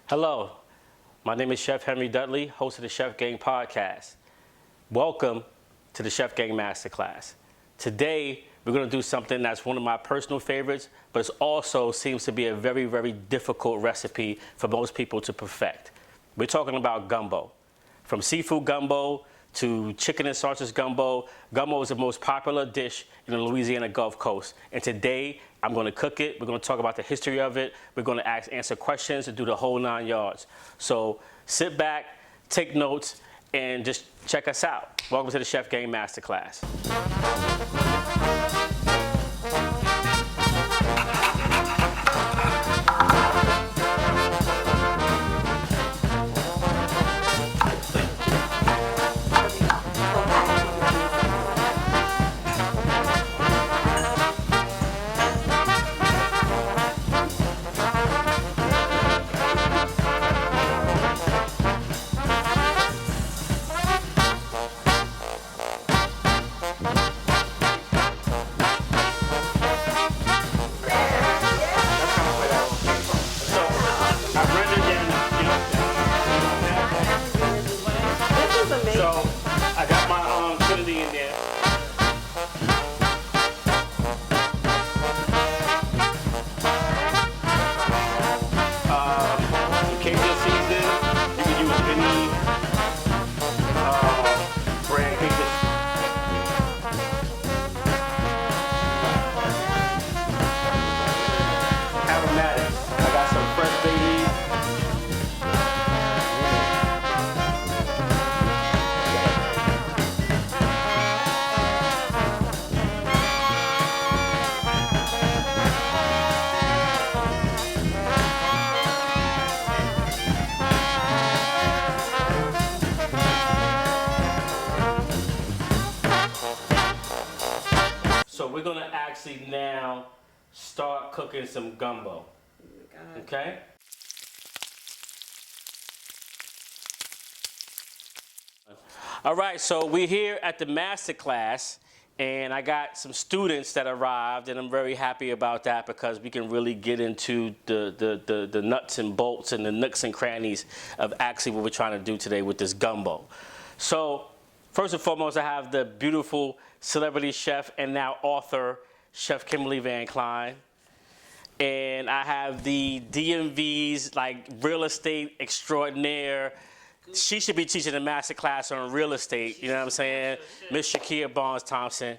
Hello, my name is Chef Henry Dudley, host of the Chef Gang podcast. Welcome to the Chef Gang Masterclass. Today, we're going to do something that's one of my personal favorites, but it also seems to be a very, very difficult recipe for most people to perfect. We're talking about gumbo. From seafood gumbo to chicken and sausage gumbo, gumbo is the most popular dish in the Louisiana Gulf Coast. And today, I'm going to cook it. We're going to talk about the history of it. We're going to answer questions and do the whole 9 yards. So sit back, take notes, and just check us out. Welcome to the Chef Gang Masterclass. We're gonna actually now start cooking some gumbo. Okay? All right, so we're here at the master class, and I got some students that arrived, and I'm very happy about that because we can really get into the nuts and bolts and the nooks and crannies of actually what we're trying to do today with this gumbo. So first and foremost, I have the beautiful celebrity chef and now author, Chef Kimberly Van Cline. And I have the DMV's like real estate extraordinaire. She should be teaching a master class on real estate, you know what I'm saying? Miss Shakia Barnes-Thompson.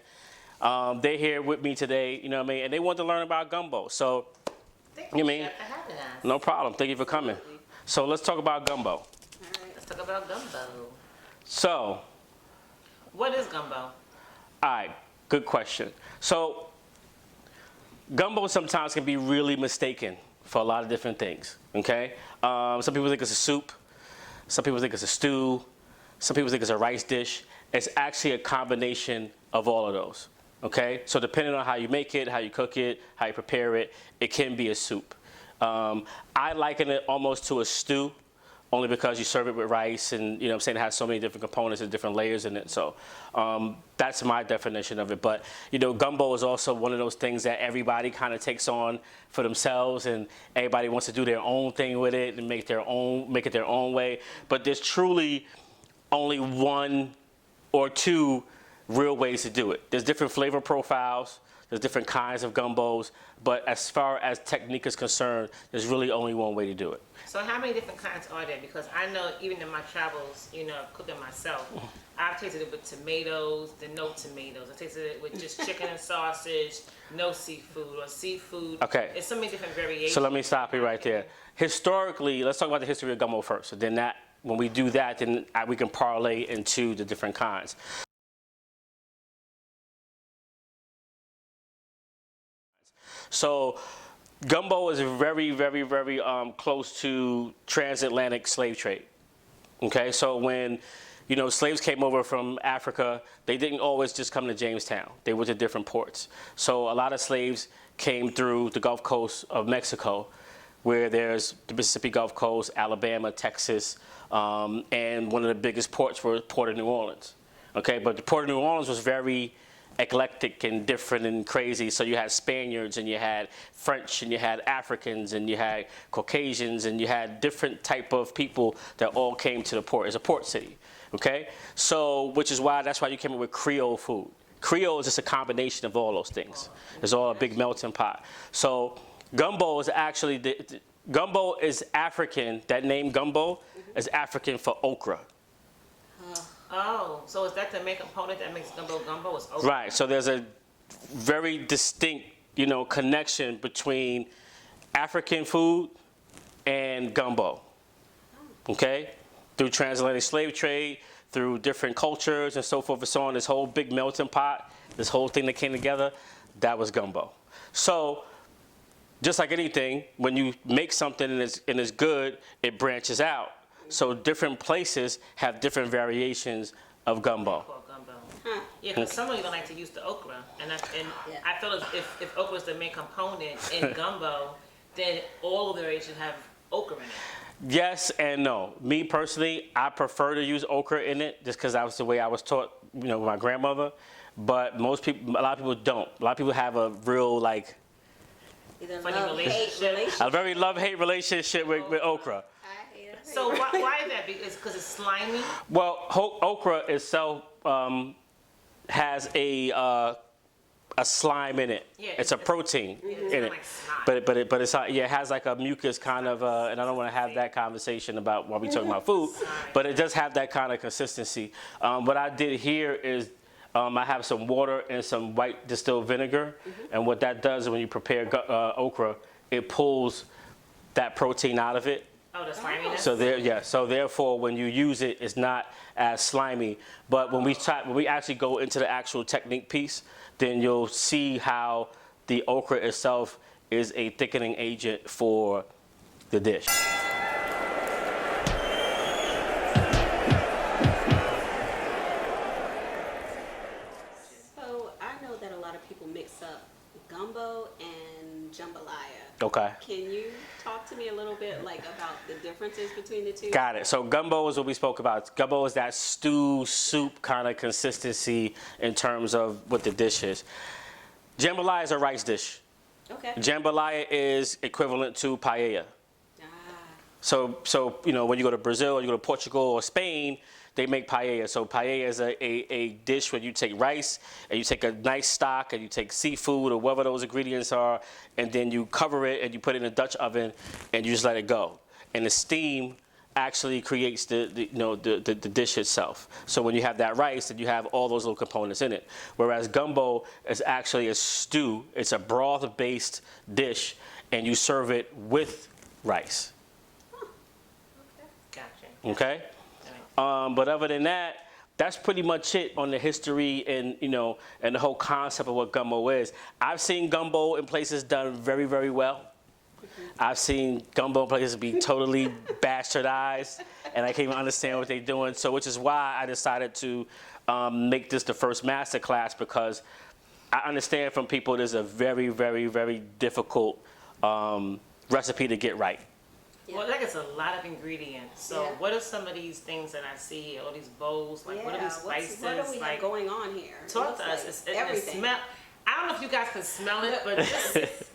They're here with me today, you know what I mean? And they want to learn about gumbo. So, Thank you you mean? Chef, for having us. No problem. Thank you for coming. Absolutely. So let's talk about gumbo. All right, let's talk about gumbo. So, What is gumbo? all right, good question. So, gumbo sometimes can be really mistaken for a lot of different things, okay? Some people think it's a soup. Some people think it's a stew. Some people think it's a rice dish. It's actually a combination of all of those, okay? So depending on how you make it, how you cook it, how you prepare it, it can be a soup. I liken it almost to a stew, only because you serve it with rice and, you know what I'm saying, it has so many different components and different layers in it. So that's my definition of it. But, you know, gumbo is also one of those things that everybody kind of takes on for themselves, and everybody wants to do their own thing with it and make it their own way. But there's truly only one or two real ways to do it. There's different flavor profiles. There's different kinds of gumbos, but as far as technique is concerned, there's really only one way to do it. So how many different kinds are there? Because I know even in my travels, you know, cooking myself, I've tasted it with tomatoes, then no tomatoes. I tasted it with just chicken and sausage, no seafood, or seafood. Okay. It's so many different variations. So let me stop you right there. Historically, let's talk about the history of gumbo first. So then when we do that, then we can parlay into the different kinds. So gumbo is very, very, very close to transatlantic slave trade. Okay, so when, you know, slaves came over from Africa, they didn't always just come to Jamestown. They went to different ports. So a lot of slaves came through the Gulf Coast of Mexico, where there's the Mississippi Gulf Coast, Alabama, Texas, and one of the biggest ports was Port of New Orleans. Okay, but the Port of New Orleans was very eclectic and different and crazy. So you had Spaniards and you had French and you had Africans and you had Caucasians and you had different type of people that all came to the port. It's a port city, okay? So, that's why you came up with Creole food. Creole is just a combination of all those things. It's all a big melting pot. So gumbo is actually, gumbo is African, that name gumbo is African for okra. Oh, so is that the main component that makes gumbo gumbo? Is okra? Right, so there's a very distinct, connection between African food and gumbo, okay? Through transatlantic slave trade, through different cultures and so forth and so on, this whole big melting pot, this whole thing that came together, that was gumbo. So, just like anything, when you make something and it's good, it branches out. So different places have different variations of gumbo. Yeah, because some of you don't like to use the okra, and I feel as if okra is the main component in gumbo, then all of the variations have okra in it. Yes and no. Me personally, I prefer to use okra in it just because that was the way I was taught, with my grandmother. But a lot of people don't. A lot of people have a real a very love-hate relationship with okra. So why is that? Because it's slimy? Well, okra itself has a slime in it. Yeah, it's a protein in it. Like slime. But it's it has like a mucus kind of, and I don't want to have that conversation about while we talking about food, but it does have that kind of consistency. What I did here is I have some water and some white distilled vinegar, and what that does is when you prepare okra, it pulls that protein out of it. Oh, the sliminess? So therefore, when you use it, it's not as slimy. But when we actually go into the actual technique piece, then you'll see how the okra itself is a thickening agent for the dish. So I know that a lot of people mix up gumbo and jambalaya. Okay. Can you talk to me a little bit about the differences between the two? Got it. So gumbo is what we spoke about. Gumbo is that stew, soup kind of consistency in terms of what the dish is. Jambalaya is a rice dish. Okay. Jambalaya is equivalent to paella. So when you go to Brazil or you go to Portugal or Spain, they make paella. So paella is a dish where you take rice and you take a nice stock and you take seafood or whatever those ingredients are, and then you cover it and you put it in a Dutch oven and you just let it go. And the steam actually creates the dish itself. So when you have that rice, then you have all those little components in it. Whereas gumbo is actually a stew. It's a broth-based dish, and you serve it with rice. Gotcha. Okay? But other than that, that's pretty much it on the history and and the whole concept of what gumbo is. I've seen gumbo in places done very, very well. I've seen gumbo in places be totally bastardized, and I can't even understand what they're doing. So, which is why I decided to make this the first master class, because I understand from people there's a very, very, very difficult recipe to get right. Well, it's a lot of ingredients. So what are some of these things that I see, all these bowls? What are these spices? What do we have going on here? Talk to us. Everything. Smell. I don't know if you guys can smell it,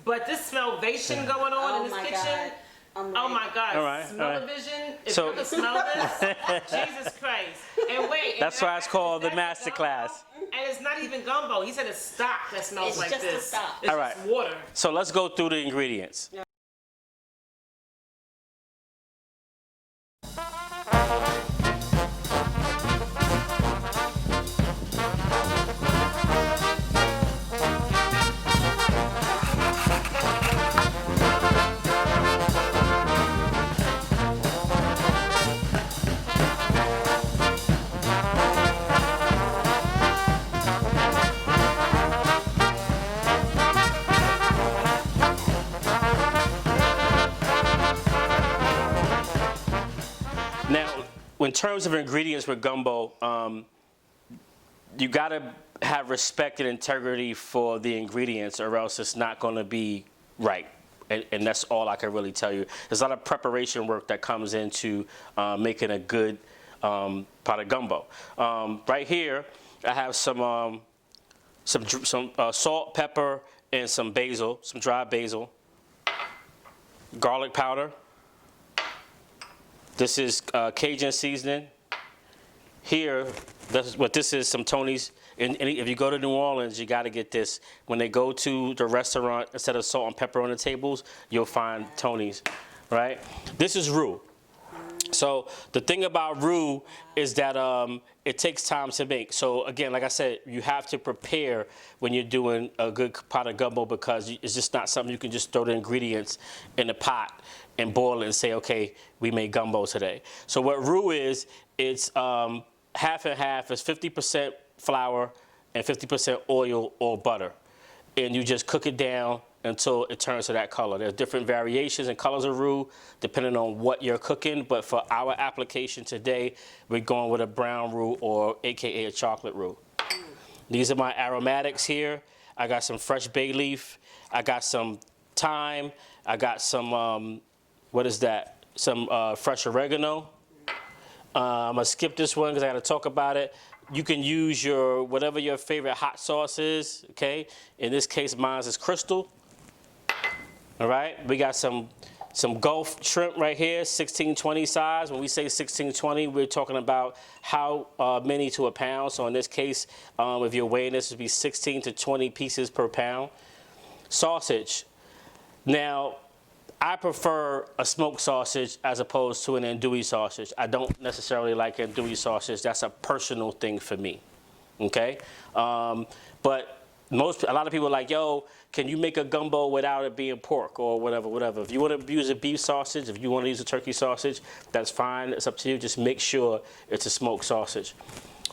but this smellvation going on in this kitchen. Oh my God! All right, Smell-o-vision. If you can smell this, Jesus Christ! And wait. That's why it's called the master class. And it's not even gumbo. He said it's stock that smells like this. It's just a stock. It's all right. just water. So let's go through the ingredients. Now, in terms of ingredients with gumbo, you gotta have respect and integrity for the ingredients, or else it's not gonna be right. And that's all I can really tell you. There's a lot of preparation work that comes into making a good pot of gumbo. Right here, I have some some salt, pepper, and some basil, some dried basil. Garlic powder. This is Cajun seasoning. Here, this is some Tony's. And if you go to New Orleans, you got to get this. When they go to the restaurant, instead of salt and pepper on the tables, you'll find Tony's, right? This is roux. So the thing about roux is that it takes time to make. So again, like I said, you have to prepare when you're doing a good pot of gumbo, because it's just not something you can just throw the ingredients in a pot and boil it and say, okay, we made gumbo today. So what roux is, it's half and half. It's 50% flour and 50% oil or butter. And you just cook it down until it turns to that color. There's different variations and colors of roux depending on what you're cooking, but for our application today, we're going with a brown roux, or AKA a chocolate roux. These are my aromatics here. I got some fresh bay leaf. I got some thyme. I got some, what is that? Some fresh oregano. I'm gonna skip this one because I gotta talk about it. You can use whatever your favorite hot sauce is, okay? In this case, mine is Crystal. All right, we got some Gulf shrimp right here, 1620 size. When we say 1620, we're talking about how many to a pound. So in this case, if you're weighing this, it would be 16 to 20 pieces per pound. Sausage. Now, I prefer a smoked sausage as opposed to an andouille sausage. I don't necessarily like andouille sausage. That's a personal thing for me, okay? But a lot of people are like, yo, can you make a gumbo without it being pork or whatever. If you want to use a beef sausage, if you want to use a turkey sausage, that's fine. It's up to you. Just make sure it's a smoked sausage.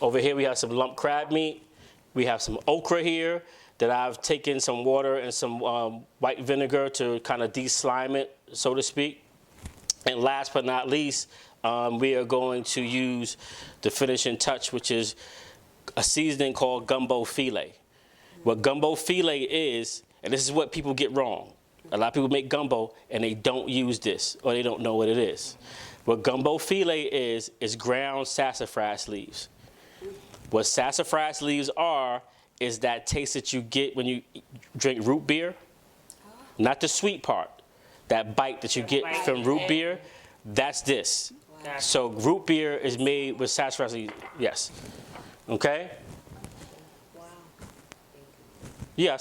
Over here we have some lump crab meat. We have some okra here that I've taken some water and some white vinegar to kind of de-slime it, so to speak. And last but not least, we are going to use the finishing touch, which is a seasoning called gumbo filet. What gumbo filet is, and this is what people get wrong. A lot of people make gumbo and they don't use this, or they don't know what it is. What gumbo filet is ground sassafras leaves. What sassafras leaves are is that taste that you get when you drink root beer. Not the sweet part. That bite that you get from root beer, that's this. Wow. So root beer is made with sassafras leaves, yes. Okay? Wow. Yeah,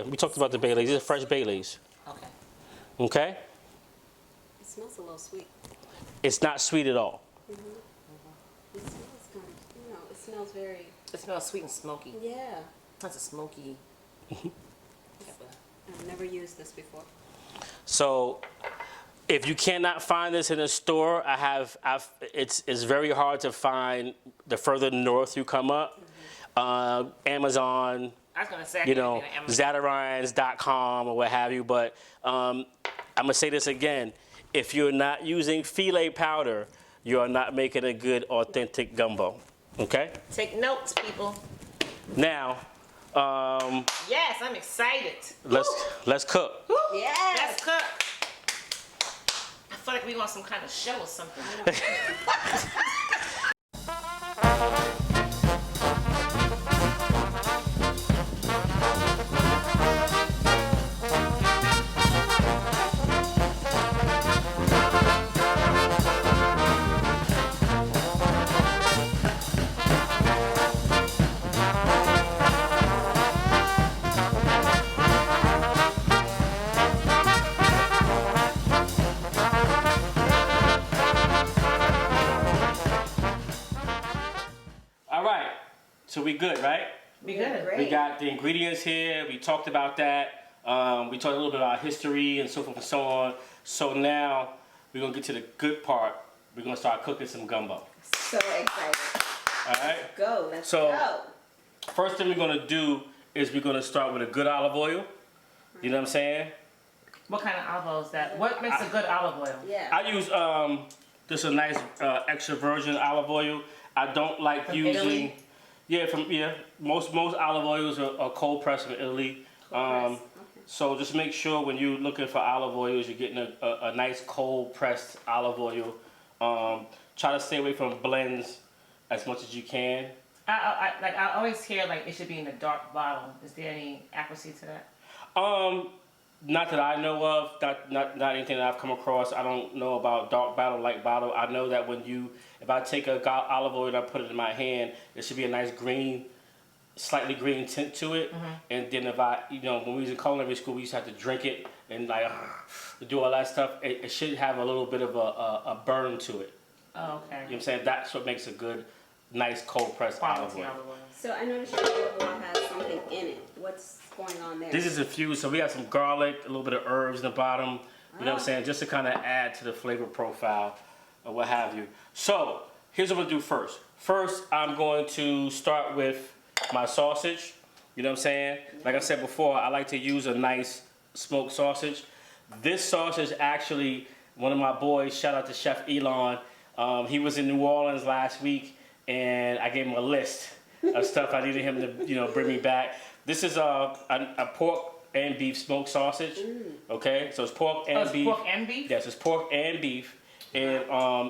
we talked about the bay leaves. These are fresh bay leaves. Okay. Okay? It smells a little sweet. It's not sweet at all. Mm-hmm. Mm-hmm. It smells kind of, it smells very... It smells sweet and smoky. Yeah. That's a smoky. I've never used this before. So if you cannot find this in a store, it's very hard to find the further north you come up. Mm-hmm. Amazon, I was gonna say, Zatarines.com or what have you, but I'm gonna say this again. If you're not using filet powder, you are not making a good, authentic gumbo, okay? Take notes, people. Now, yes, I'm excited. Let's cook. Yes. Let's cook. I feel like we want some kind of show or something. So we good, right? We good. Great. We got the ingredients here. We talked about that. We talked a little bit about history and so forth and so on. So now we're gonna get to the good part. We're gonna start cooking some gumbo. So excited. All right. Let's go. First thing we're gonna do is we're gonna start with a good olive oil. You know what I'm saying? What kind of olive oil is that? What makes a good olive oil? Yeah. I use just a nice extra virgin olive oil. I don't like From using. Italy? Most olive oils are cold pressed from Italy. Okay. So just make sure when you're looking for olive oils, you're getting a nice cold pressed olive oil. Try to stay away from blends as much as you can. I always hear like it should be in a dark bottle. Is there any accuracy to that? Not that I know of. Not anything that I've come across. I don't know about dark bottle, light bottle. I know that if I take a olive oil and I put it in my hand, there should be a nice green, slightly green tint to it. And then if when we was in culinary school, we used to have to drink it and like do all that stuff. It should have a little bit of a burn to it. Oh, okay. You know what I'm saying? That's what makes a good, nice cold pressed olive oil. So I noticed your olive oil has something in it. What's going on there? This is infused, so we have some garlic, a little bit of herbs in the bottom. You know what I'm saying? Just to kind of add to the flavor profile or what have you. So here's what I'm gonna do first. First, I'm going to start with my sausage. You know what I'm saying? Like I said before, I like to use a nice smoked sausage. This sausage actually, one of my boys, shout out to Chef Elon, he was in New Orleans last week and I gave him a list of stuff I needed him to bring me back. This is a pork and beef smoked sausage. Okay, so it's pork and beef. Pork and beef? Yes, it's pork and beef. And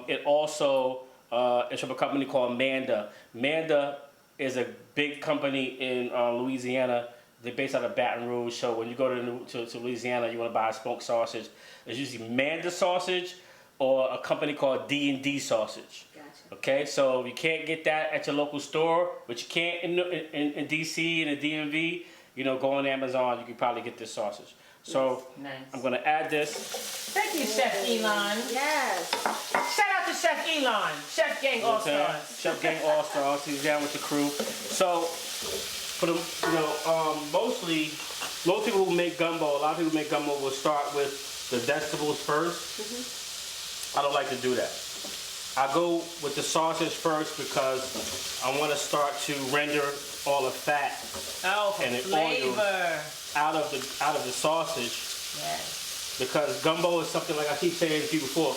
it also is from a company called Manda. Manda is a big company in Louisiana. They're based out of Baton Rouge. So when you go to Louisiana, you want to buy a smoked sausage. It's usually Manda sausage or a company called D&D sausage. Okay, so you can't get that at your local store, but you can in DC and the DMV. Go on Amazon. You can probably get this sausage. So nice. I'm gonna add this. Thank you, Chef Elon. Yes. Shout out to Chef Elon, Chef Gang All Stars. Chef Gang All Stars. He's down with the crew. So for the most people who make gumbo, a lot of people who make gumbo will start with the vegetables first. I don't like to do that. I go with the sausage first because I want to start to render all the fat and the oil out of the sausage. Yes. Because gumbo is something, like I keep saying to you before,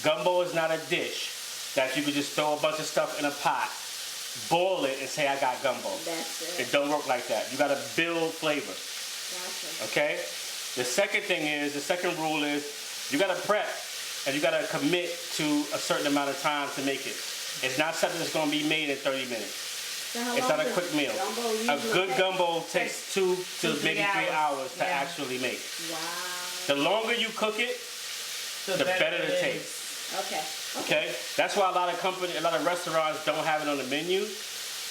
gumbo is not a dish that you can just throw a bunch of stuff in a pot, boil it, and say I got gumbo. That's it. It don't work like that. You got to build flavor. Gotcha. Okay. The second rule is you got to prep. And you gotta commit to a certain amount of time to make it. It's not something that's gonna be made in 30 minutes. So it's not a quick meal. A good gumbo takes 2 to maybe 3 hours to actually make. Wow. The longer you cook it, the better it tastes. Okay. That's why a lot of restaurants don't have it on the menu,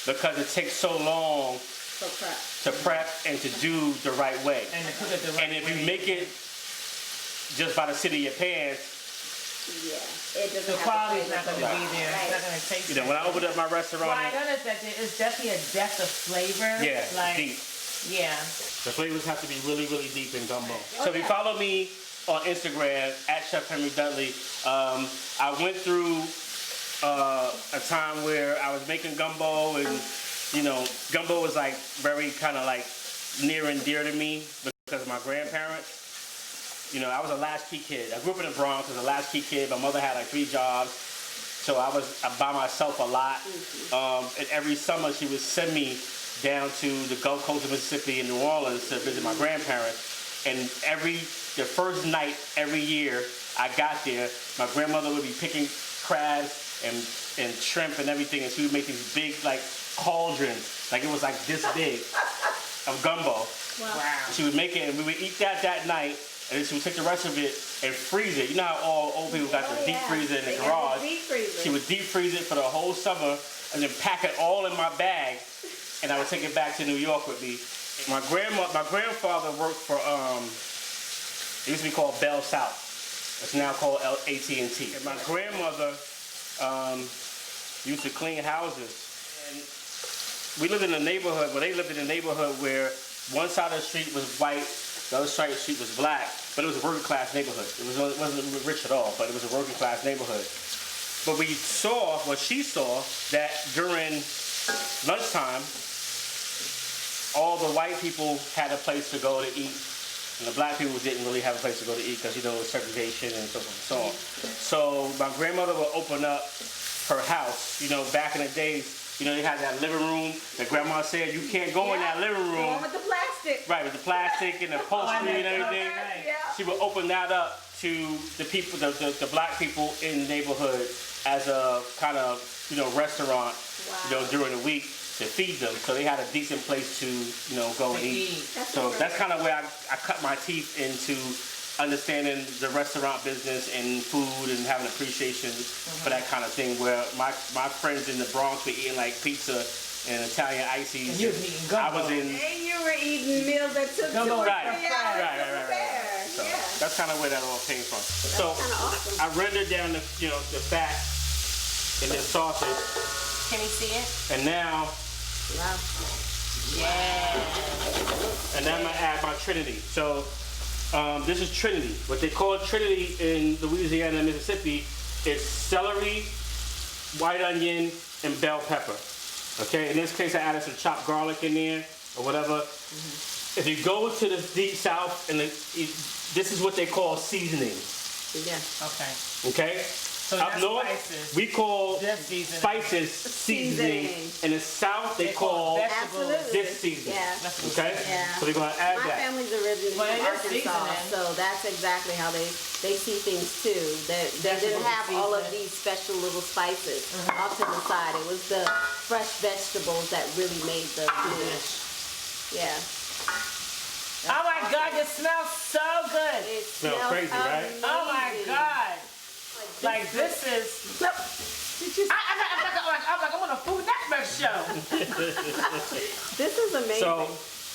because it takes so long to prep and to do the right way. And to cook it the right way. And if you make it just by the seat of your pants, it doesn't the quality's not going to be there. Right. It's not going to taste when I opened up my restaurant, well, I noticed that there is definitely a depth of flavor. Yeah, like, deep. Yeah. The flavors have to be really, really deep in gumbo. So if you follow me on Instagram at Chef Henry Dudley, I went through a time where I was making gumbo, and gumbo was like very kind of like near and dear to me because of my grandparents. I was a latchkey kid. I grew up in the Bronx as a latchkey kid. My mother had like 3 jobs, so I was by myself a lot. And every summer she would send me down to the Gulf Coast of Mississippi in New Orleans to visit my grandparents. And the first night every year I got there, my grandmother would be picking crabs and shrimp and everything, and she would make these big like cauldrons, like it was like this big, of gumbo. Wow. She would make it, and we would eat that night. And then she would take the rest of it and freeze it. You know how all old people got their deep freezer in the garage? She would deep freeze it for the whole summer and then pack it all in my bag, and I would take it back to New York with me. My grandfather worked for it used to be called Bell South. It's now called AT&T. And my grandmother used to clean houses. And we lived in a neighborhood, they lived in a neighborhood where one side of the street was white, the other side of the street was black, but it was a working class neighborhood. It wasn't rich at all, but it was a working class neighborhood. But she saw that during lunchtime, all the white people had a place to go to eat, and the black people didn't really have a place to go to eat because, segregation and so forth and so on. So my grandmother would open up her house, back in the days. They had that living room that grandma said you can't go in that living room. The one with the plastic. Right, with the plastic and the upholstery and everything. Yeah. She would open that up to the people, the black people in the neighborhood as as a kind of, restaurant, during the week to feed them. So they had a decent place to, go and eat. So that's kind of where I cut my teeth into understanding the restaurant business and food and having appreciation for that kind of thing, where my friends in the Bronx were eating like pizza and Italian ices. And you was eating gumbo. I was in... And you were eating meals that took 2 or 3 hours. Right. So that's kind of where that all came from. So awesome. I rendered down the fat in this sausage. Can you see it? And now... Wow. Yeah. And now I'm going to add my Trinity. So this is Trinity. What they call Trinity in Louisiana and Mississippi is celery, white onion, and bell pepper. Okay, in this case I added some chopped garlic in there or whatever. If you go to the deep south, and this is what they call seasoning. Yeah. Okay? So Up north, spices. we call Seasoning. spices seasoning. In the south, they call vegetables. this seasoning. Yeah. Okay? Yeah. So we're going to add My that. family's originally But from it is Arkansas, seasoning. so that's exactly how they see things too. They didn't Vegetables have all of seasoning. these special little spices off to the side. It was the fresh vegetables that really made the dish. Yeah. Oh my God, it smells so good. It Smells smells crazy, right? amazing. Oh my God. Like this is... I'm like, I'm on a Food Network show. This is amazing. So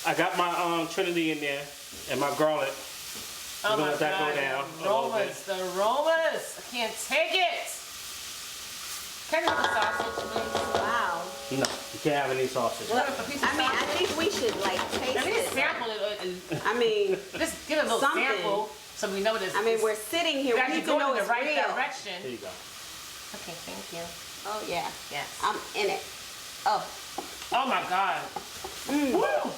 I got my Trinity in there and my garlic. Oh my let that God, go down a the little aromas, the aromas. I can't take it. Can you have a sausage, please? Wow. No, you can't have any sausage. Well, a piece of I mean, I sausage? think we should like taste Let me it. sample it. I mean, Just give it a little Something. sample so we know this. I mean, we're sitting here. We're We actually need to know going in it's the right real. direction. Here you go. Okay, thank you. Oh yeah. Yes. I'm in it. Oh. Oh my God. Woo.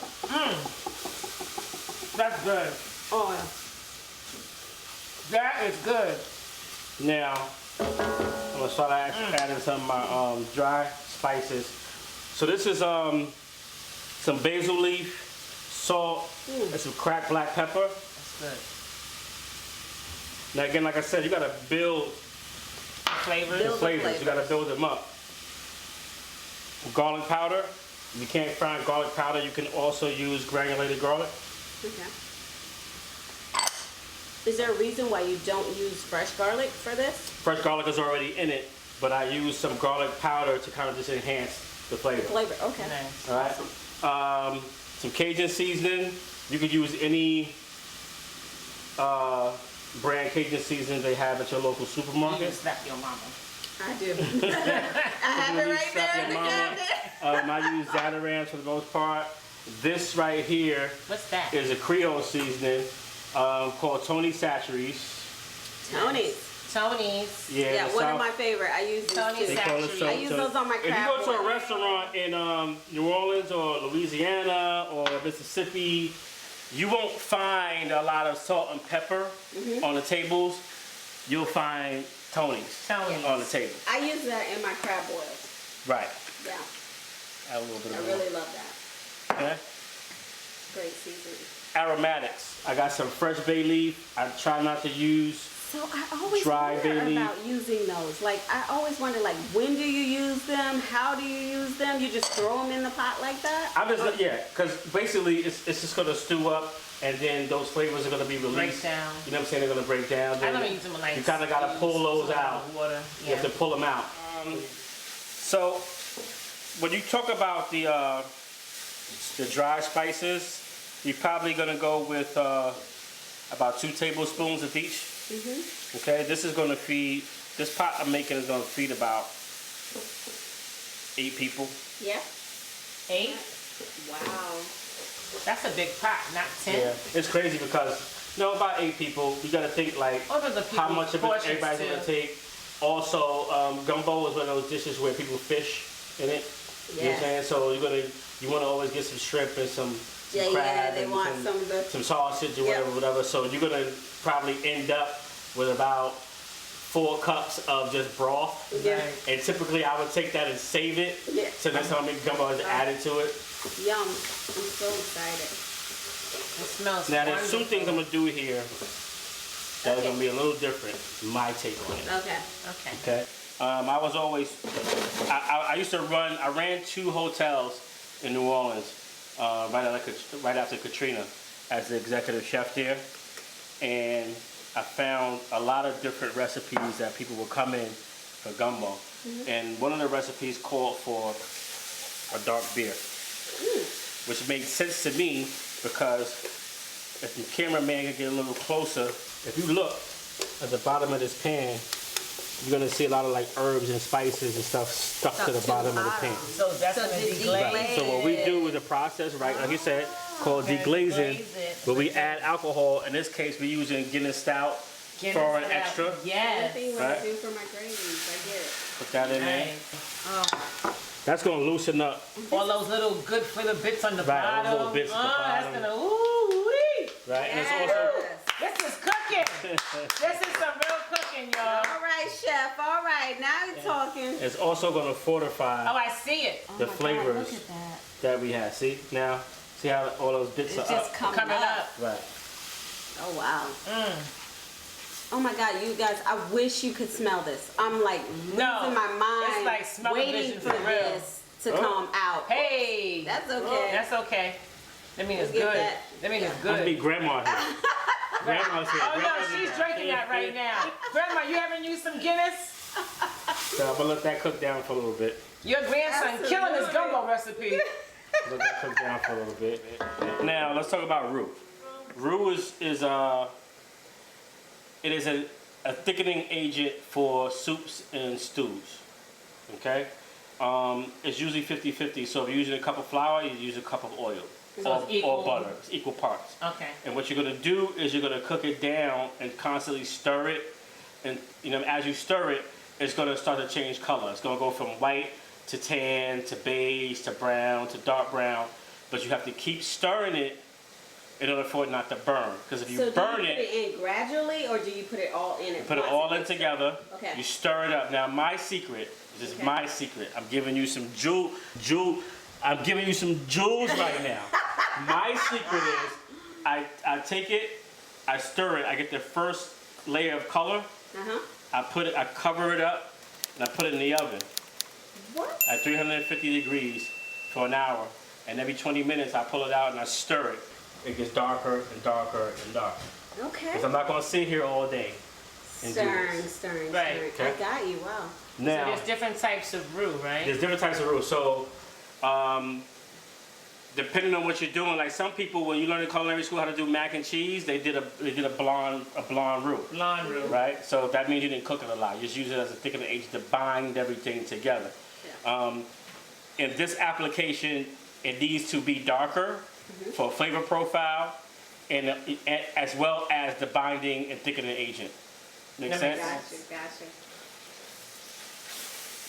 That's good. Oh yeah. That is good. Now, I'm gonna start adding some of my dry spices. So this is some basil leaf, salt, and some cracked black pepper. That's good. Now again, like I said, you gotta build Flavors. the Build the flavors. You gotta build them up. Garlic powder. If you can't find garlic powder, you can also use granulated garlic. Okay. Is there a reason why you don't use fresh garlic for this? Fresh garlic is already in it, but I use some garlic powder to kind of just enhance the flavor. Flavor. Okay. Nice. All right. Some Cajun seasoning. You could use any brand Cajun seasoning they have at your local You supermarket. can slap your mama. I do. I have it right there in the cabinet. I use Zatarans for the most part. This right here What's that? is a Creole seasoning called Tony Chachere's. Tony's. Tony's. Yeah, the one of South- my favorite. I use these Tony's too. They call it Actually, so- I use so- those on my If you crab go to a boil. restaurant in New Orleans or Louisiana or Mississippi, you won't find a lot of salt and pepper on the tables. You'll find Tony's Tony's. on the table. I use that in my crab boils. Right. Yeah, Add a little bit I of really love that. Okay. Great seasoning. Aromatics. I got some fresh bay leaf. I try not to use. So I always Dry bay wonder leaf. about using those. Like I always wonder, like when do you use them? How do you use them? You just throw them in the pot like that? I'm just because basically it's just gonna stew up, and then those flavors are gonna be released. Break down. You know what I'm saying? They're gonna break down. I Then never use them with like. you kind of gotta pull those salt out. and Water. You have to pull them out. So when you talk about the dry spices, you're probably gonna go with about 2 tablespoons of each. Okay, this is gonna feed. This pot I'm making is gonna feed about 8 people. Yeah. 8. Wow. That's a big pot, not 10. Yeah, it's crazy because about 8 people. You gotta think like What are the how people's much of it portions everybody's too? gonna take. Also, gumbo is one of those dishes where people fish in it. You know what I'm saying? So you wanna always get some shrimp and some crab They and want some of the. some sausage or whatever. So you're gonna probably end up with about 4 cups of just broth. Yeah. And typically I would take that and save it. Yeah. So next time I make gumbo, I just add it to it. Yum. I'm so excited. It smells Now there's some wonderful. things I'm gonna do here that are gonna be a little different. My take on it. Okay. Okay. Okay. I was always, I used to run, I ran 2 hotels in New Orleans right after Katrina as the executive chef there. And I found a lot of different recipes that people would come in for gumbo. And one of the recipes called for a dark beer, which made sense to me because if the cameraman can get a little closer, if you look at the bottom of this pan, you're gonna see a lot of like herbs and spices and stuff stuck to the bottom of the pan. So that's So gonna did deglaze. Right. So what we do is a process, right, like you said, called deglazing, Deglaze it. where we add alcohol. In this case, we're using Guinness Stout for an extra. Yes. Anything what Right. I do for my gravies, I get it. Put that in there. Nice. That's gonna loosen up. All those little good for the bits on the Right, bottom. those little bits at the That's bottom. gonna ooh-wee. Right, and it's Yes. This is cooking. This is some real cooking, y'all. All right, chef. All right, now you're talking. also, it's also gonna fortify Oh, I see it. the Oh my God, flavors look at that. that we have. See now, see how all those bits It's are just up. coming up. Right. Oh wow. Oh my God, you guys! I wish you could smell this. I'm like losing No, my mind, it's like smell-o-vision waiting for for real. this to come out. Hey. That's okay. That's okay. That means it's We'll good. get that. That means it's Must be good. grandma here. Grandma's here. Oh no, Grandma's she's here. drinking that right now. Grandma, you haven't used some Guinness? So I'm gonna let that cook down for a little bit. Your grandson killing his gumbo recipe. Let that cook down for a little bit. Now let's talk about roux. Roux is a thickening agent for soups and stews. Okay, it's usually 50-50. So if you're using a cup of flour, you use a cup of oil So it's equal. or butter. It's equal parts. Okay. And what you're gonna do is you're gonna cook it down and constantly stir it. And as you stir it, it's gonna start to change color. It's gonna go from white to tan to beige to brown to dark brown. But you have to keep stirring it in order for it not to burn. Because if you So burn do you put it in gradually, or do you put it all in at put it once? all in together. Okay. You stir it up. Now my secret, this is Okay. my secret. I'm giving you some I'm giving you some jewels right now. My secret is I take it, I stir it, I get the first layer of color, I cover it up, and I put it in the oven What? at 350 degrees for an hour. And every 20 minutes I pull it out and I stir it. It gets darker and darker and darker. Okay. Because I'm not gonna sit here all day and do Stirring, this. stirring, Right. stirring. Okay. I got you. Wow. So Now, there's different types of roux, right? there's different types of roux. So, depending on what you're doing, like some people, when you learn in culinary school how to do mac and cheese, they did a blonde roux, Blonde roux. right? So that means you didn't cook it a lot. You just use it as a thickening agent to bind everything together. In this application, it needs to be darker for flavor profile, and as well as the binding and thickening agent. Make That sense? makes Gotcha.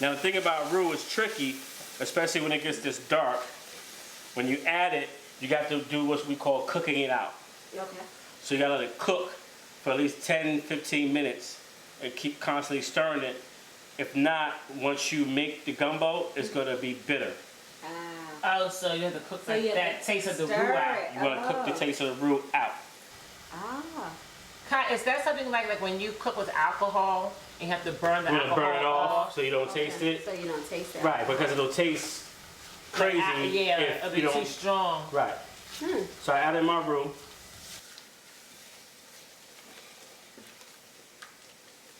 Now the thing about roux is tricky, especially when it gets this dark. When you add it, you got to do what we call cooking it out. Okay. So you gotta let it cook for at least 10-15 minutes and keep constantly stirring it. If not, once you make the gumbo, it's gonna be bitter. Oh, so you have to cook So you have that to taste of the roux stir out. it. You wanna cook the taste of the roux out. Is that something like when you cook with alcohol, you have to burn the You wanna alcohol burn it off so you don't taste Okay. it. So you don't taste it. Right, because it'll taste crazy Yeah, if it'll you be too don't. strong. Right. So I added my roux.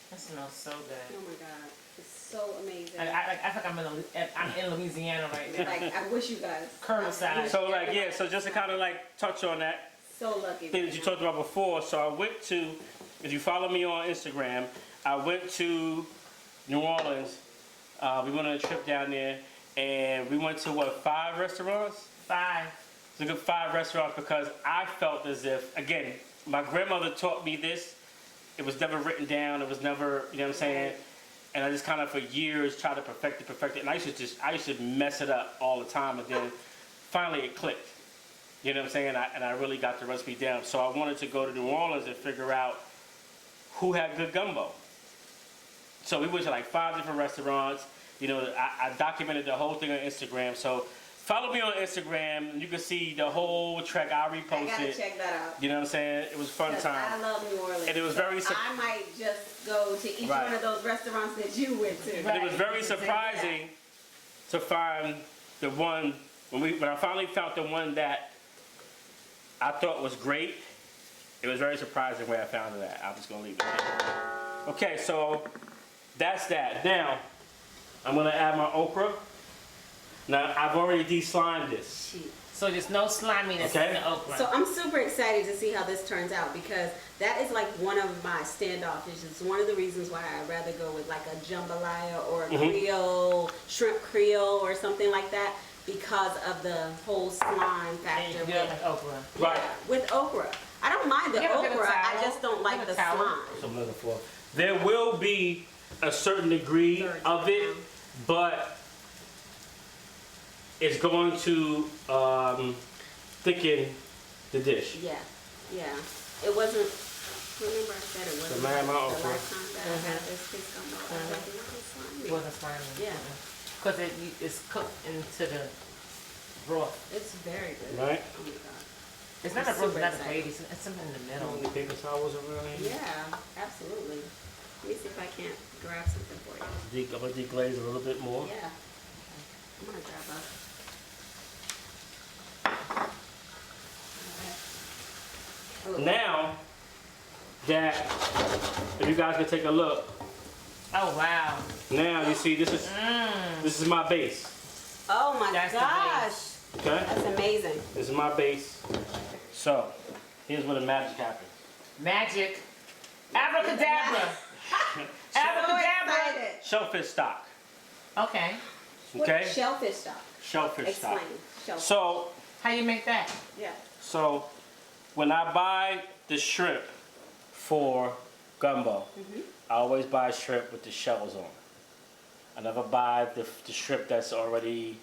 That smells so good. Oh my God. It's so amazing. I think I'm in Louisiana right now. Like, I wish you guys. Colonel side. So so just to kind of like touch on that So lucky. thing that you talked about before. So I went to, if you follow me on Instagram, I went to New Orleans. We went on a trip down there, and we went to 5 restaurants? 5. It's a good 5 restaurants because I felt as if, again, my grandmother taught me this. It was never written down. It was never, you know what I'm saying? And I just kind of for years tried to perfect it. And I used to mess it up all the time. And then finally it clicked. You know what I'm saying? And I really got the recipe down. So I wanted to go to New Orleans and figure out who had good gumbo. So we went to like 5 different restaurants. You know, I documented the whole thing on Instagram. So follow me on Instagram, and you can see the whole trek. I'll repost I gotta it. check that out. You know what I'm saying? It was a fun 'Cause time. I love New Orleans. And it was so very I might just go to each Right. one of those restaurants that you went to. And it was very surprising to find the one when I finally found the one that I thought was great. It was very surprising where I found it at. I'm just gonna leave it there. Okay, so that's that. Now I'm gonna add my okra. Now I've already de-slimed this. So there's no sliminess in the okra. So I'm super excited to see how this turns out because that is like one of my standoff dishes. It's one of the reasons why I'd rather go with like a jambalaya or a Creole, shrimp Creole or something like that because of the whole slime factor You with, like okra. Right. with okra. I don't mind the You ever get a okra, I towel? just don't like Get a the towel? slime. So I'm looking for. There will be a certain degree of it, but it's going to thicken the dish. Yeah, yeah. It wasn't, remember I said it wasn't So man, my the okra. last time that I had this fish gumbo. I was like, it wasn't slimy. It wasn't slimy. Yeah. Because it's cooked into the broth. It's very good. Right. Oh my god. It's not I'm a broth, super not a excited. gravy. It's something in the middle. How many paper towels around here? Yeah, absolutely. Let me see if I can't grab something for you. I'm gonna deglaze a little bit more. Yeah. I'm gonna grab a. Alright. Now that, if you guys can take a look, Oh, wow. now you see this is my base. Oh my That's the gosh. Okay, That's amazing. this is my base. So here's where the magic happens. Magic. Abracadabra. So Abracadabra. excited. Shellfish stock. Okay. Okay, Shellfish stock. shellfish stock. Explain. Shellfish. So How you make that? Yeah. So when I buy the shrimp for gumbo, I always buy shrimp with the shells on. I never buy the shrimp that's already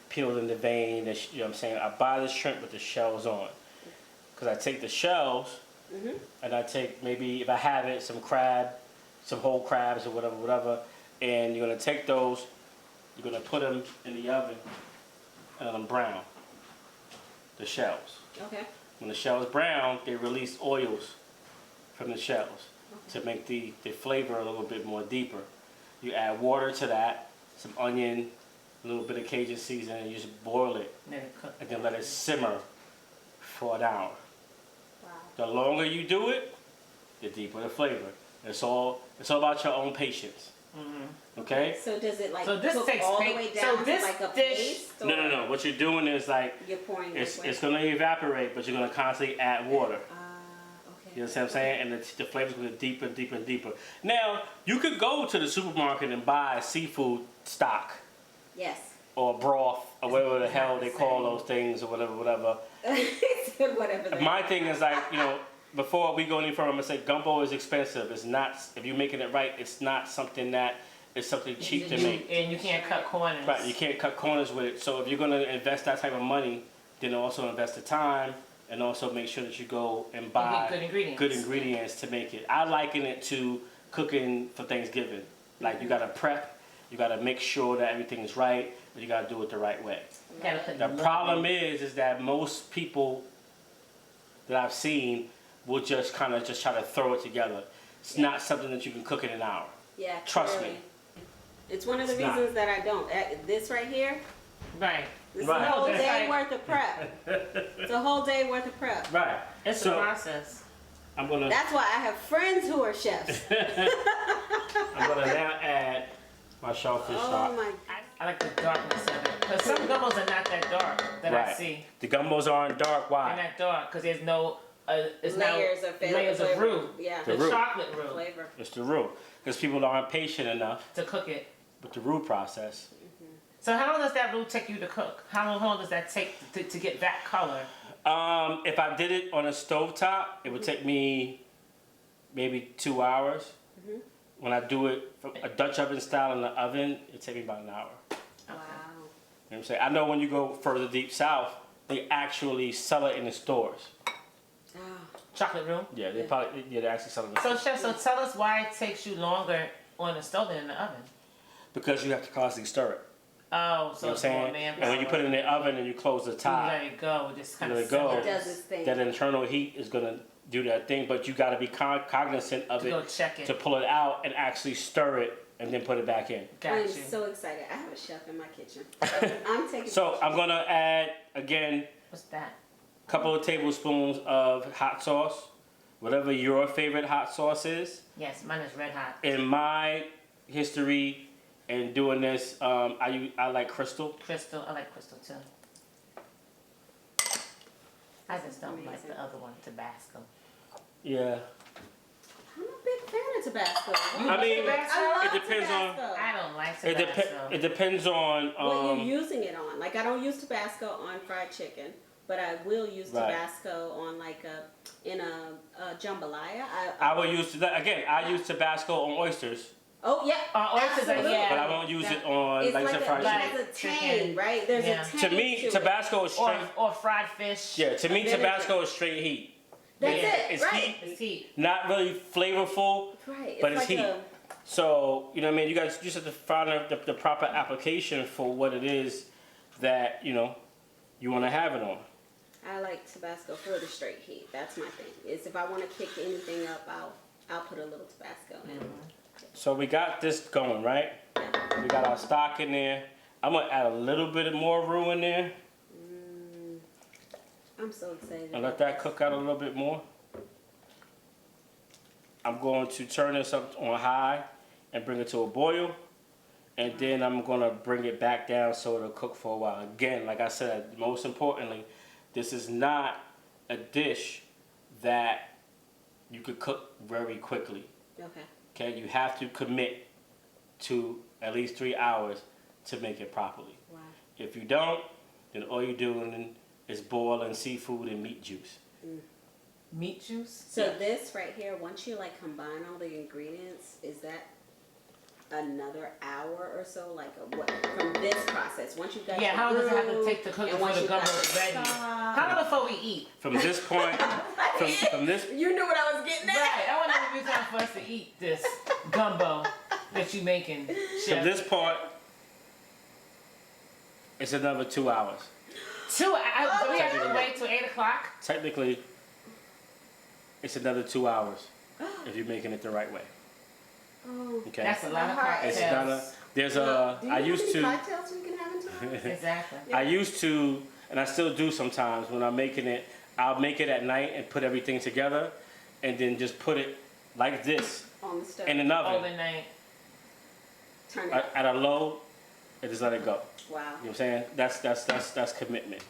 peeled in the vein. You know what I'm saying? I buy the shrimp with the shells on. Because I take the shells and I take maybe, if I have it, some whole crabs or whatever, and you're going to take those, you're going to put them in the oven and let them brown, the shells. Okay. When the shell is brown, they release oils from the shells to make the flavor a little bit more deeper. You add water to that, some onion, a little bit of Cajun seasoning, and you just boil it Let it cook. and then let it simmer for an hour. Wow. The longer you do it, the deeper the flavor. It's all about your own patience. Okay? So does it like So this cook takes all the pa- way so down this to like a dish- paste? Or No. What you're doing is like You're pouring it's liquid? going to evaporate, but you're going to constantly add water. Okay. You know what I'm saying? And the flavor's going to get deeper and deeper and deeper. Now, you could go to the supermarket and buy seafood stock Yes. or broth or whatever the It's hell not they the call same. those things or whatever. Whatever. they My are. thing is like, before we go any further, I'm going to say gumbo is expensive. It's not, if you're making it right, it's not something that is something cheap to make. And you can't cut corners. Right, you can't cut corners with it. So if you're going to invest that type of money, then also invest the time and also make sure that you go and buy good ingredients. good ingredients to make it. I liken it to cooking for Thanksgiving. Like you got to prep, you got to make sure that everything is right, but you got to do it the right way. You gotta put The love problem in. is that most people that I've seen will just kind of just try to throw it together. It's not something that you can cook in an hour. Yeah. Trust clearly. me. It's one of the It's not. reasons that I don't. This right here, Right. this Right. is a whole That's day right. worth of prep. It's a whole day worth of prep. Right. It's So a process. I'm gonna That's why I have friends who are chefs. I'm gonna now add my shellfish Oh stock. my. I like the darkness of it. Because some gumbos are not that dark that I Right. see. The gumbos aren't dark. They're Why? not dark because there's no it's Layers no of flavor- layers of flavor. roux. Yeah. The The roux. chocolate roux Flavor. It's the roux. Because people aren't patient enough to cook it. with the roux process. So how long does that roux take you to cook? How long does that take to get that color? If I did it on a stovetop, it would take me maybe 2 hours. When I do it from a Dutch oven style in the oven, it takes me about an hour. Wow. You know what I'm saying? I know when you go further deep south, they actually sell it in the stores. Oh. Chocolate roux? Yeah, they probably they actually sell it in the So stores. chef, so tell us why it takes you longer on the stove than in the oven. Because you have to constantly stir it. Oh, You so know it's what I'm more saying? manpower. And when you put it in the oven and you close the You top, let it go, just kind let of it go. It does its thing. that internal heat is gonna do that thing. But you got to be cognizant of To go it check it. to pull it out and actually stir it and then put it back in. Got I'm you. so excited. I have a chef in my kitchen. I'm taking. So I'm gonna add again What's that? a couple of tablespoons of hot sauce, whatever your favorite hot sauce is. Yes, mine is red hot. In my history and doing this, I like Crystal. Crystal, I like Crystal too. I just don't like Amazing. the other one, Tabasco. Yeah. I'm a big fan of Tabasco. I mean, I love it depends on. Tabasco. I don't like It, Tabasco. it depends on. What you're using it on. Like I don't use Tabasco on fried chicken, but I will use Right. Tabasco on like in a jambalaya. I will use that again. I use Tabasco on oysters, Oh yeah. Oysters are- absolutely. yeah. but I won't use it on It's like like the fried it chicken. has a tang, Chicken. right? There's Yeah. a tang To me, it. Tabasco is straight. Or fried fish. Yeah, to me, Vinegar. Tabasco is straight heat. That's Yeah, it, it's right? heat. It's heat. Not really flavorful, Right. but it's like heat. So you know what I mean. You guys just have to find the proper application for what it is that you want to have it on. I like Tabasco for the straight heat. That's my thing. Is if I want to kick anything up, I'll put a little Tabasco in. So we got this going, right? We got our stock in there. I'm gonna add a little bit more roux in there I'm so excited. and let that cook out a little bit more. I'm going to turn this up on high and bring it to a boil. And then I'm gonna bring it back down so it'll cook for a while. Again, like I said, most importantly, this is not a dish that you could cook very quickly. Okay. Okay, you have to commit to at least 3 hours to make it properly. Wow. If you don't, then all you're doing is boiling seafood and meat juice. Meat juice? So Yeah. this right here, once you like combine all the ingredients, is that another hour or so? Like what from this process? Once you got Yeah, your how long does it have to roux, take to cook and before once the you got gumbo is your ready? stock- How long before we eat? From this point, from this, You knew what I was getting at. Right, I want to know if it's time for us to eat this gumbo that you making, from chef. this part, it's another 2 hours. 2 hours? So we have to wait till 8 o'clock? Technically, it's another 2 hours if you're making it the right way. Oh. Okay. That's a lot of My heart It's is- not a. There's a. Do you I know used how many to. cocktails we can have in 2 hours? Exactly. I used to, and I still do sometimes when I'm making it. I'll make it at night and put everything together, and then just put it like this On the stove. in an oven Overnight. Turn it. at a low, and just let it go. Wow. You know what I'm saying? That's commitment.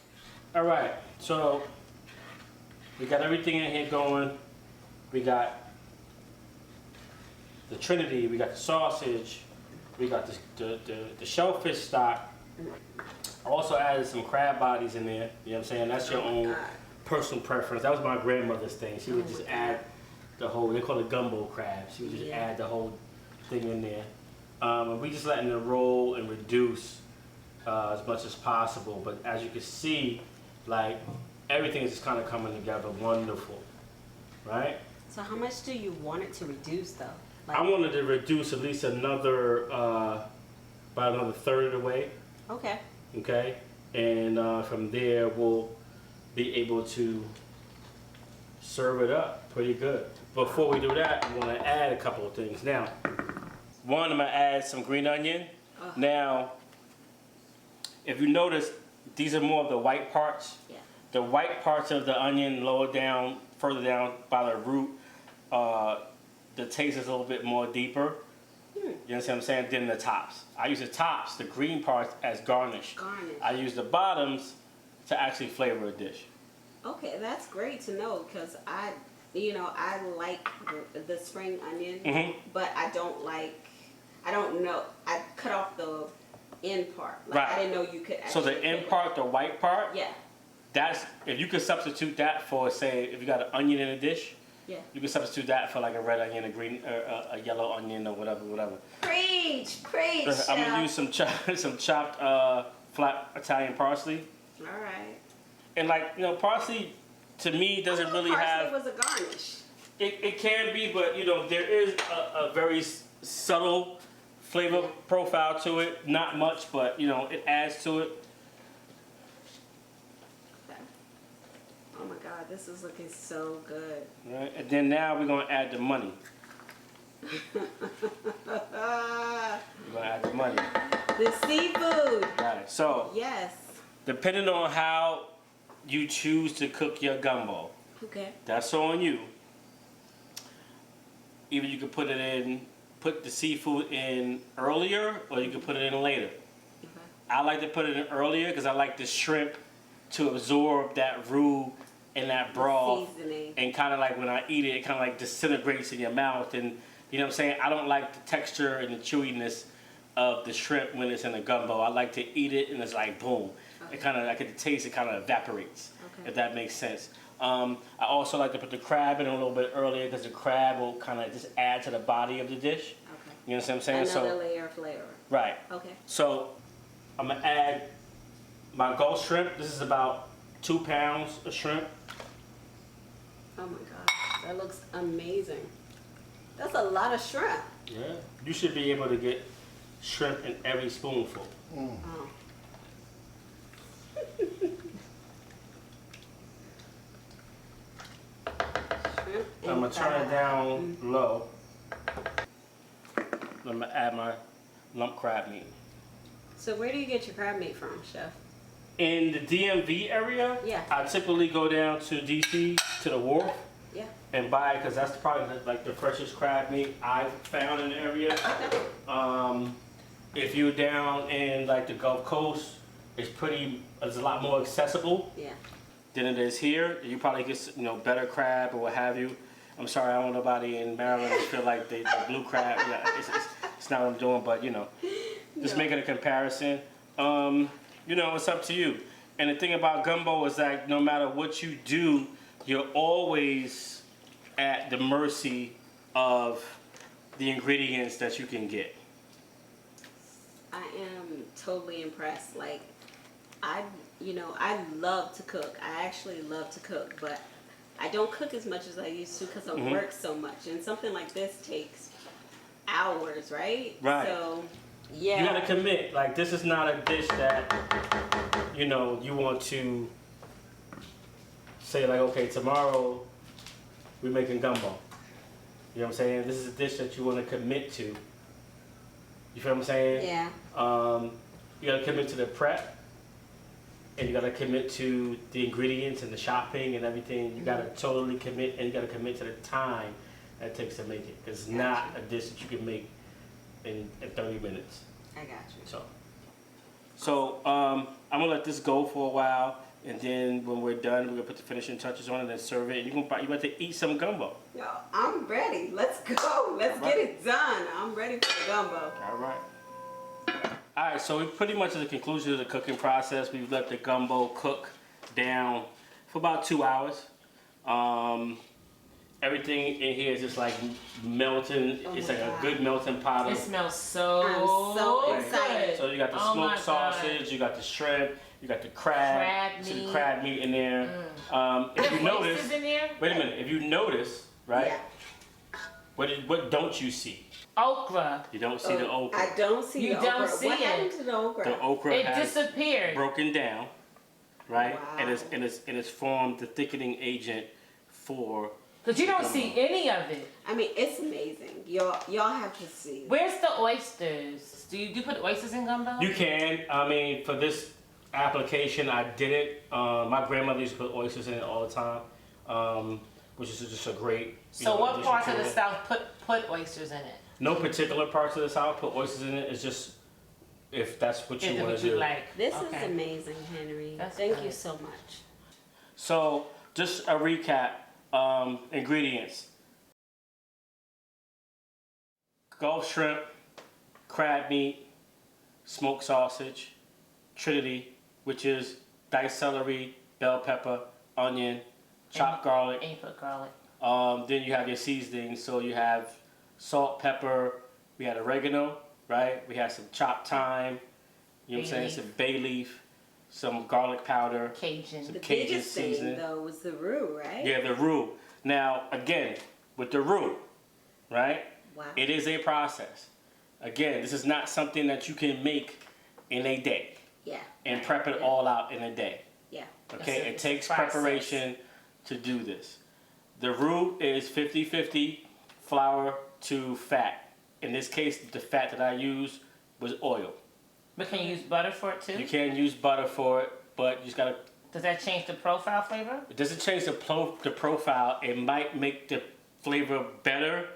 All right, so we got everything in here going. We got the Trinity. We got the sausage. We got the shellfish stock. I also added some crab bodies in there. You know what I'm saying? That's your own personal preference. That was my grandmother's thing. She would just add the whole. They call it gumbo crab. She would just Yeah. add the whole thing in there. And we just letting it roll and reduce as much as possible. But as you can see, like everything is just kind of coming together wonderful, right? So how much do you want it to reduce though? I wanted to reduce at least another, about another third of the way, Okay. okay? And from there, we'll be able to serve it up pretty good. Before we do that, I'm gonna add a couple of things. Now, one, I'm gonna add some green onion. Now, if you notice, these are more of the white parts. Yeah. The white parts of the onion, lower down, further down by the root, the taste is a little bit more deeper. You understand what I'm saying? Than the tops. I use the tops, the green parts, as garnish. Garnish. I use the bottoms to actually flavor a dish. Okay, that's great to know because I like the spring onion, Mhm. but I don't know. I cut off the end part. Like, Right. I didn't know you could. So the actually end cook part, the white part, it. Yeah. that's if you could substitute that for, say, if you got an onion in a dish, Yeah. you can substitute that for like a red onion, a green, or a yellow onion, or whatever. Preach. I'm gonna use some chopped flat Italian parsley, All right. and like parsley to me doesn't really parsley have. was a garnish. It can be, but there is a very subtle flavor profile to it. Not much, but you know, it adds to it. Oh my God, this is looking so good. Right, and then now we're gonna add the money. We're gonna add the money. The seafood. Right. So Yes. depending on how you choose to cook your gumbo, Okay. that's on you. Either you can put the seafood in earlier, or you can put it in later. Okay. I like to put it in earlier because I like the shrimp to absorb that roux and that broth, Seasoning. and kind of like when I eat it, it kind of like disintegrates in your mouth, and you know what I'm saying. I don't like the texture and the chewiness of the shrimp when it's in a gumbo. I like to eat it and it's like boom. Okay. It kind of, I get the taste. It kind of evaporates. Okay. If that makes sense. I also like to put the crab in a little bit earlier because the crab will kind of just add to the body of the dish. Okay. You know what I'm saying? Another layer of flavor. Right. Okay. So I'm gonna add my Gulf shrimp. This is about 2 pounds of shrimp. Oh my God, that looks amazing. That's a lot of shrimp. Yeah. You should be able to get shrimp in every spoonful. Oh. Shrimp and I'm gonna turn it crab. down low. I'm gonna add my lump crab meat. So where do you get your crab meat from, chef? In the DMV area, Yeah. I typically go down to DC to the wharf Yeah. and buy it because that's probably like the freshest crab meat I've found in the area. Okay. If you're down in like the Gulf Coast, it's a lot more accessible Yeah. than it is here. You probably get better crab or what have you. I'm sorry, I don't want nobody in Maryland to feel like the blue crab. Yeah, it's not what I'm doing, but just making a comparison. It's up to you. And the thing about gumbo is that no matter what you do, you're always at the mercy of the ingredients that you can get. I am totally impressed. Like, I love to cook. I actually love to cook, but I don't cook as much as I used to because I work so much. And something like this takes hours, right? Right. So, yeah. You gotta commit. Like, this is not a dish that, you want to say like, okay, tomorrow we're making gumbo. You know what I'm saying? This is a dish that you want to commit to. You feel what I'm saying? Yeah. You gotta commit to the prep, and you gotta commit to the ingredients and the shopping and everything. You gotta totally commit, and you gotta commit to the time that it takes to make it. Because it's not a dish that you can make in 30 minutes. I got you. So I'm gonna let this go for a while, and then when we're done, we're gonna put the finishing touches on it and then serve it. And you about to eat some gumbo. Yo, I'm ready. Let's go. Let's get it done. I'm ready for the gumbo. All right. All right. So we pretty much at the conclusion of the cooking process. We've let the gumbo cook down for about 2 hours. Everything in here is just like melting. Oh It's my like God. a good melting pot It of. smells so I'm so excited. good. So you got the Oh my smoked God. sausage, you got the shrimp, you got the crab. Crab See the meat. crab meat in there. If you There's notice, oysters in there? wait a minute. If you notice, right? Yeah. What don't you see? Okra. You don't see the okra. I don't see You the don't okra. see what it. happened to the okra? The okra It has disappeared. broken down, right? Wow. And it's formed the thickening agent for. Because you don't gumbo. see any of it. I mean, it's amazing. Y'all have to see. Where's the oysters? Do you put oysters in gumbo? You can. I mean, for this application, I didn't. My grandmother used to put oysters in it all the time, which is just a great. So what addition parts to of the it. South put oysters in it? No particular parts of the South put oysters in it. It's just if that's what you Is it want what to you do. like? This Okay. is amazing, Henry. That's Thank good. you so much. So just a recap. Ingredients: Gulf shrimp, crab meat, smoked sausage, Trinity, which is diced celery, bell pepper, onion, chopped garlic. Ain't put garlic. Then you have your seasonings. So you have salt, pepper. We had oregano, right? We had some chopped thyme. You know what I'm saying? Bay leaf. Some bay leaf, some garlic powder, Cajun. some The Cajun biggest thing, seasoning. though, was the roux, right? Yeah, the roux. Now, again, with the roux, right? Wow. It is a process. Again, this is not something that you can make in a day Yeah. and prep it all out in a day. Yeah. Okay, it It's a takes process. preparation to do this. The roux is 50-50 flour to fat. In this case, the fat that I used was oil. But can you use butter for it too? You can use butter for it, but you just gotta. Does that change the profile flavor? It doesn't change the profile. It might make the flavor better,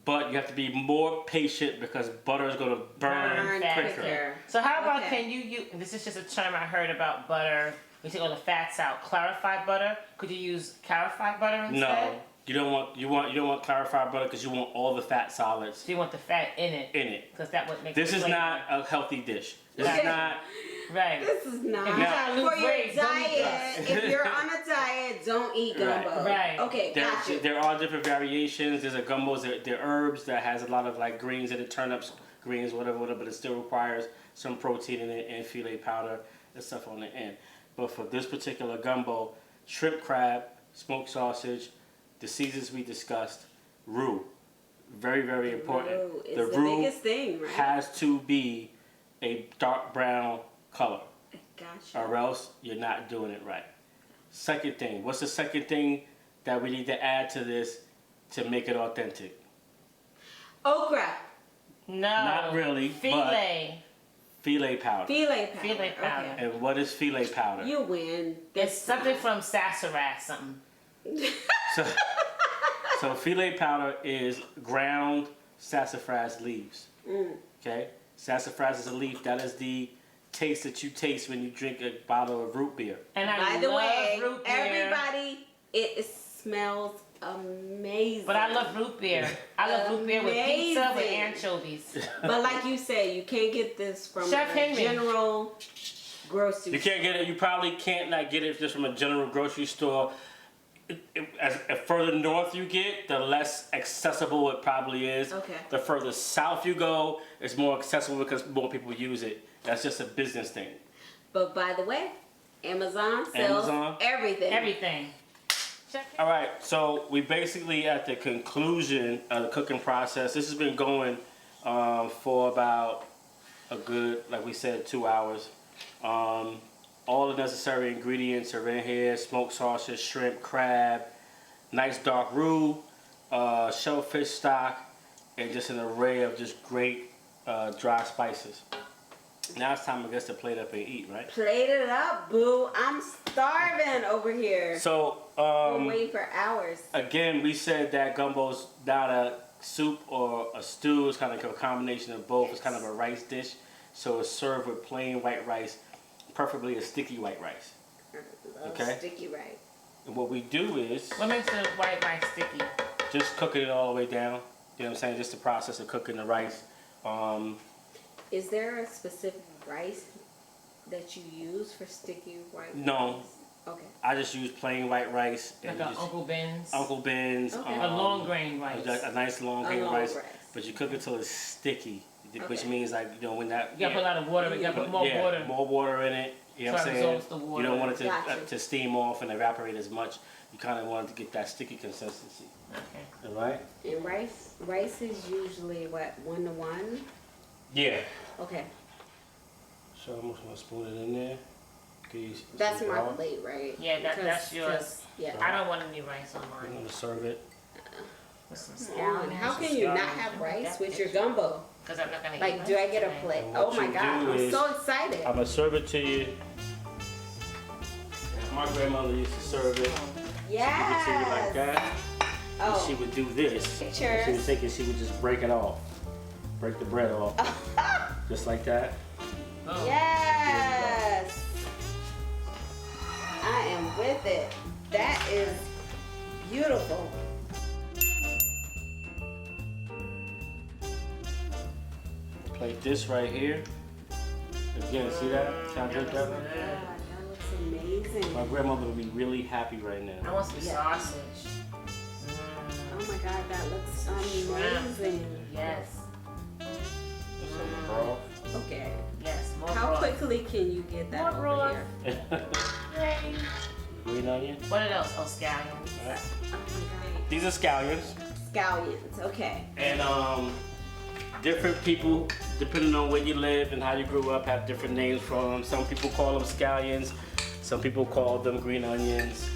but you have to be more patient because butter is gonna burn quicker. So how about Okay. can you use, this is just a term I heard about butter, we take all the fats out, clarified butter. Could you use clarified butter instead? No, you don't want clarified butter because you want all the fat solids So you want the fat in it. in it. Because that would make This the is flavor. not a healthy dish. This Okay. is not. Right. This is not If you're trying to lose for your weight, don't eat diet. rice. If you're on a diet, don't eat gumbo. Right. Okay, got you. There are different variations. There's a gumbos, there are herbs that has a lot of like greens in it, turnips, greens, whatever, but it still requires some protein in it and filet powder and stuff on the end. But for this particular gumbo, shrimp, crab, smoked sausage, the seasons we discussed, roux, very, very important. Roux is the biggest thing, right? has to be a dark brown color, Gotcha. or else you're not doing it right. Second thing, what's the second thing that we need to add to this to make it authentic? Okra. No. Not really, Filet. Filet powder. Filet powder. Filet powder. Okay. And what is filet powder? You win. It's something from sassafras, something. So filet powder is ground sassafras leaves. Okay? Sassafras is a leaf. That is the taste that you taste when you drink a bottle of root beer. And I By the love way, root beer. everybody, it smells amazing. But I love root beer. I love root beer with pizza with Amazing. anchovies. But like you said, you can't get this from Chef a Henry. general grocery You can't get it. You probably can't not get it just from a general grocery store. As further north you get, the less accessible it probably is. Okay. The further south you go, it's more accessible because more people use it. That's just a business thing. But by the way, Amazon sells Amazon? everything. Everything. Check it. All right, so we basically at the conclusion of the cooking process. This has been going for about a good, like we said, 2 hours. All the necessary ingredients are in here: smoked sausage, shrimp, crab, nice dark roux, shellfish stock, and just an array of just great dry spices. Now it's time, I guess, to plate up and eat, right? Plate it up, boo. I'm starving over here. So, I'm waiting for hours. again, we said that gumbo's not a soup or a stew. It's kind of like a combination of both. It's kind of a rice dish. So it's served with plain white rice, preferably a sticky white rice. Love Okay. sticky rice. And what we do is What makes the white rice sticky? just cooking it all the way down. You know what I'm saying? Just the process of cooking the rice. Is there a specific rice that you use for sticky white No. rice? Okay. I just use plain white rice and Like a just Uncle Ben's? Uncle Ben's. Okay. A long grain rice. A nice long A grain long rice. rice. But you cook it till it's sticky, which Okay. means like, you know, when that. You gotta put a lot of water, you gotta put more yeah, water. more water in it. You know what I'm So it saying? absorbs the You water. don't want it Gotcha. to steam off and evaporate as much. You kind of want it to get that sticky consistency. Okay. All right? And rice is usually what, 1-to-1? Yeah. Okay. So I'm just gonna spoon it in there. That's my plate, right? Yeah, Because- that's yours. 'cause- Yeah. I don't want any rice on I'm mine. gonna serve it. With some Come on, scallions. how can you not have rice with your gumbo? Because I'm not gonna eat Like, rice do I get a today. plate? And Oh what my you god, do I'm is- so excited. I'm gonna serve it to you. My grandmother used to serve it. She would serve it like Yes. that. And she Oh, would do this. Pictures. She was thinking she would just break it off. Break the bread off. Just like that. Oh. yes. I am with it. That is beautiful. Plate this right here. Again, see that? Can I drink that? God, that looks amazing. My grandmother would be really happy right I now. want some Yeah. sausage. Oh my god, that looks amazing. Yes. Just some broth. Okay. Yes. More How broth. quickly can you get that More over broth. here? Yay. Green onion. What else? Oh, scallions. All right. Oh my These are scallions. god. Scallions, okay. And different people, depending on where you live and how you grew up, have different names for them. Some people call them scallions. Some people call them green onions.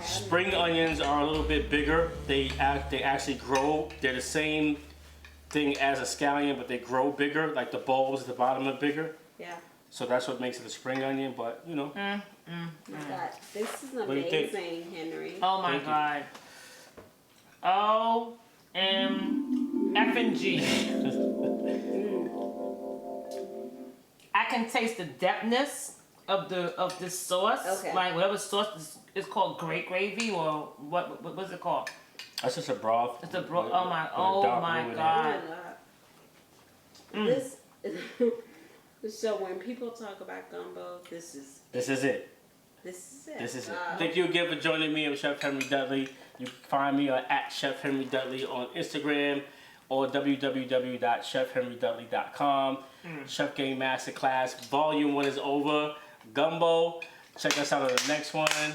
Spring onions are a little bit bigger. They actually grow. They're the same thing as a scallion, but they grow bigger. Like the bulbs at the bottom are bigger. Yeah. So that's what makes it a spring onion. But you know. God, this is do you think? amazing, Henry. Oh my Thank you. God. O-M-F-N-G. I can taste the depthness of this sauce. Okay. Like whatever sauce is called great gravy or what's it called? That's just a broth. It's a broth. with- Oh my. with Oh dark my roux in it. God. This. So when people talk about gumbo, this is This is it. it. This is it. Thank you again for joining me. I'm Chef Henry Dudley. You can find me at Chef Henry Dudley on Instagram or www.chefhenrydudley.com. Chef Game Masterclass Volume 1 is over. Gumbo. Check us out on the next one. And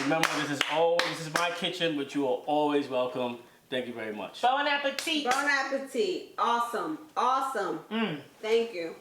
remember, this is my kitchen, but you are always welcome. Thank you very much. Bon appetit. Bon appetit. Awesome. Awesome. Thank you.